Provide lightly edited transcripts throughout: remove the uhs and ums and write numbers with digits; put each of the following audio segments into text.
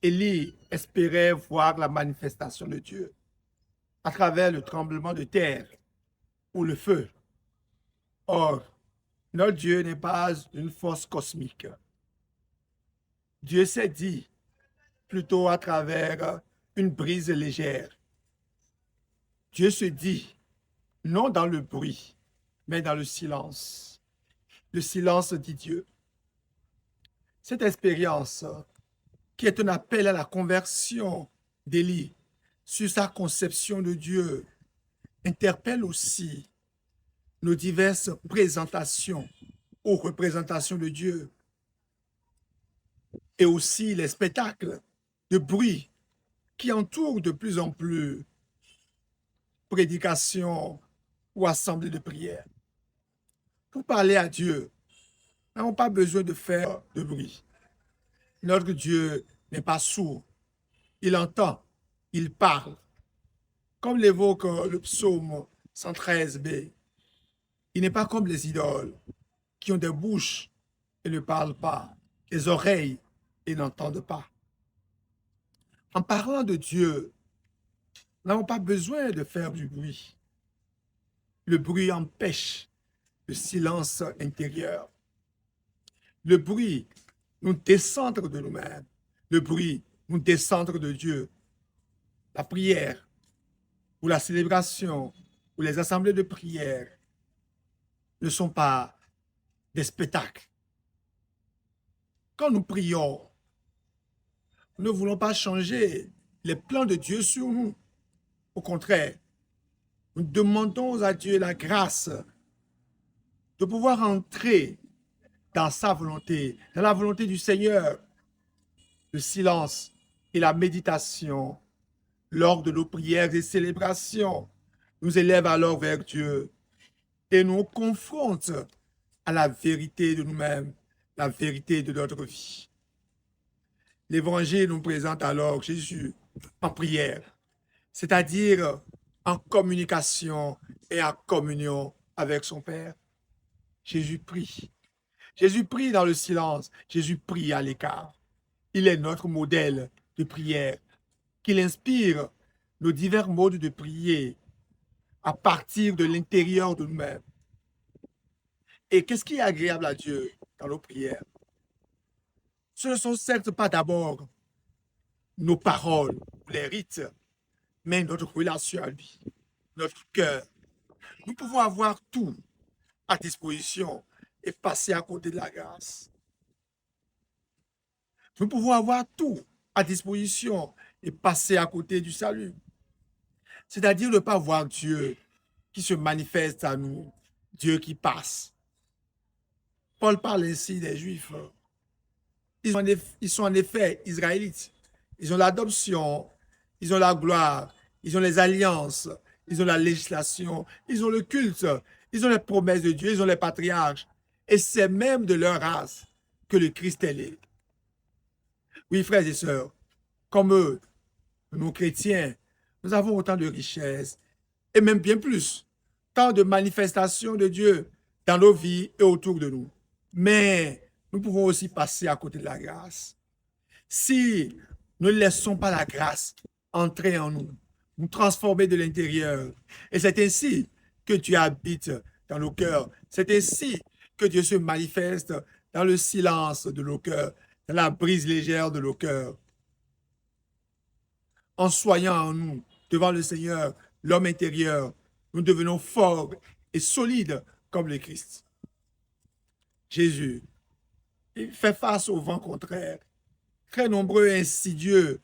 Élie espérait voir la manifestation de Dieu à travers le tremblement de terre ou le feu. Or, notre Dieu n'est pas une force cosmique. Dieu s'est dit plutôt à travers une brise légère. Dieu se dit non dans le bruit, mais dans le silence. Le silence dit Dieu. Cette expérience, qui est un appel à la conversion d'Élie sur sa conception de Dieu, interpelle aussi nos diverses présentations ou représentations de Dieu et aussi les spectacles de bruit qui entourent de plus en plus prédications ou assemblées de prière. Pour parler à Dieu, nous n'avons pas besoin de faire de bruit. Notre Dieu n'est pas sourd. Il entend, il parle. Comme l'évoque le psaume 113b, il n'est pas comme les idoles qui ont des bouches et ne parlent pas, des oreilles et n'entendent pas. En parlant de Dieu, nous n'avons pas besoin de faire du bruit. Le bruit empêche le silence intérieur. Le bruit nous décentre de nous-mêmes. Le bruit nous décentre de Dieu. La prière ou la célébration ou les assemblées de prière ne sont pas des spectacles. Quand nous prions, nous ne voulons pas changer les plans de Dieu sur nous. Au contraire, nous demandons à Dieu la grâce de pouvoir entrer dans sa volonté, dans la volonté du Seigneur. Le silence et la méditation lors de nos prières et célébrations nous élèvent alors vers Dieu et nous confrontent à la vérité de nous-mêmes, la vérité de notre vie. L'Évangile nous présente alors Jésus en prière, c'est-à-dire en communication et en communion avec son Père. Jésus prie. Jésus prie dans le silence. Jésus prie à l'écart. Il est notre modèle de prière, qu'il inspire nos divers modes de prier à partir de l'intérieur de nous-mêmes. Et qu'est-ce qui est agréable à Dieu dans nos prières? Ce ne sont certes pas d'abord nos paroles ou les rites, mais notre relation à lui, notre cœur. Nous pouvons avoir tout à disposition et passer à côté de la grâce. Nous pouvons avoir tout à disposition et passer à côté du salut. C'est-à-dire ne pas voir Dieu qui se manifeste à nous, Dieu qui passe. Paul parle ainsi des Juifs. Ils sont en effet israélites. Ils ont l'adoption, ils ont la gloire, ils ont les alliances, ils ont la législation, ils ont le culte, ils ont les promesses de Dieu, ils ont les patriarches. Et c'est même de leur race que le Christ est né. Oui, frères et sœurs, comme eux, nous chrétiens, nous avons autant de richesses, et même bien plus, tant de manifestations de Dieu dans nos vies et autour de nous. Mais nous pouvons aussi passer à côté de la grâce. Si nous ne laissons pas la grâce entrer en nous, nous transformer de l'intérieur, et c'est ainsi que Dieu habite dans nos cœurs. C'est ainsi que Dieu se manifeste dans le silence de nos cœurs, dans la brise légère de nos cœurs. En soignant en nous, devant le Seigneur, l'homme intérieur, nous devenons forts et solides comme le Christ. Jésus, il fait face au vent contraire, très nombreux et insidieux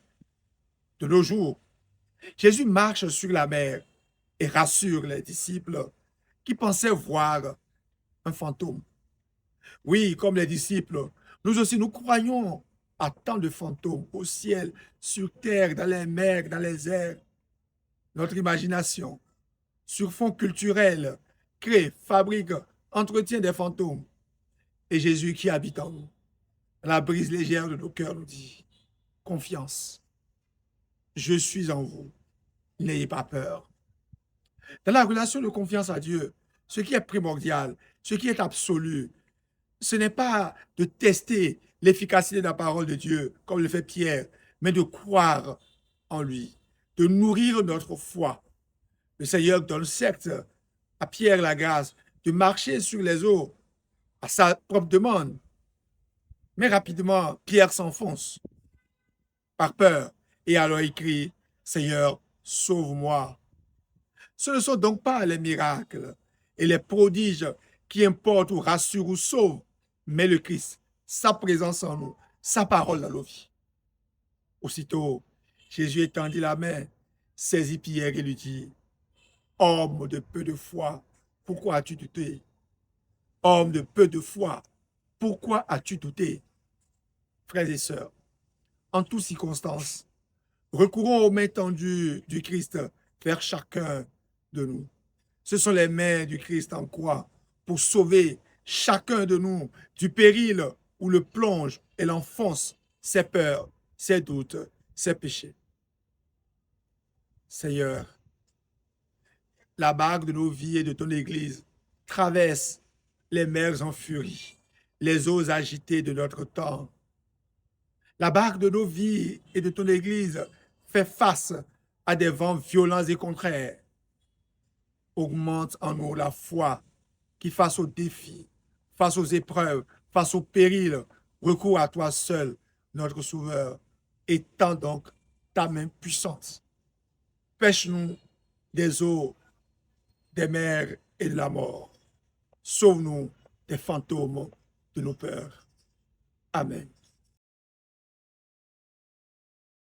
de nos jours. Jésus marche sur la mer et rassure les disciples qui pensaient voir un fantôme. Oui, comme les disciples, nous aussi, nous croyons à tant de fantômes au ciel, sur terre, dans les mers, dans les airs. Notre imagination, sur fond culturel, crée, fabrique, entretient des fantômes. Et Jésus qui habite en nous, la brise légère de nos cœurs nous dit, confiance, je suis en vous, n'ayez pas peur. Dans la relation de confiance à Dieu, ce qui est primordial, ce qui est absolu, ce n'est pas de tester l'efficacité de la parole de Dieu, comme le fait Pierre, mais de croire en lui, de nourrir notre foi. Le Seigneur donne certes à Pierre la grâce de marcher sur les eaux à sa propre demande, mais rapidement, Pierre s'enfonce par peur et alors il crie, Seigneur, sauve-moi. Ce ne sont donc pas les miracles et les prodiges qui importent ou rassurent ou sauvent, mais le Christ, sa présence en nous, sa parole dans nos vies. Aussitôt, Jésus étendit la main, saisit Pierre et lui dit, homme de peu de foi, pourquoi as-tu douté? Homme de peu de foi, pourquoi as-tu douté? Frères et sœurs, en toutes circonstances, recourons aux mains tendues du Christ vers chacun de nous. Ce sont les mains du Christ en croix pour sauver chacun de nous du péril où le plonge et l'enfonce ses peurs, ses doutes, ses péchés. Seigneur, la barque de nos vies et de ton Église traverse les mers en furie, les eaux agitées de notre temps. La barque de nos vies et de ton Église fait face à des vents violents et contraires. Augmente en nous la foi qui, face aux défis, face aux épreuves, face aux périls, recourt à toi seul, notre Sauveur. Étends donc ta main puissante. Pêche-nous des eaux, des mers et de la mort. Sauve-nous des fantômes de nos peurs. Amen.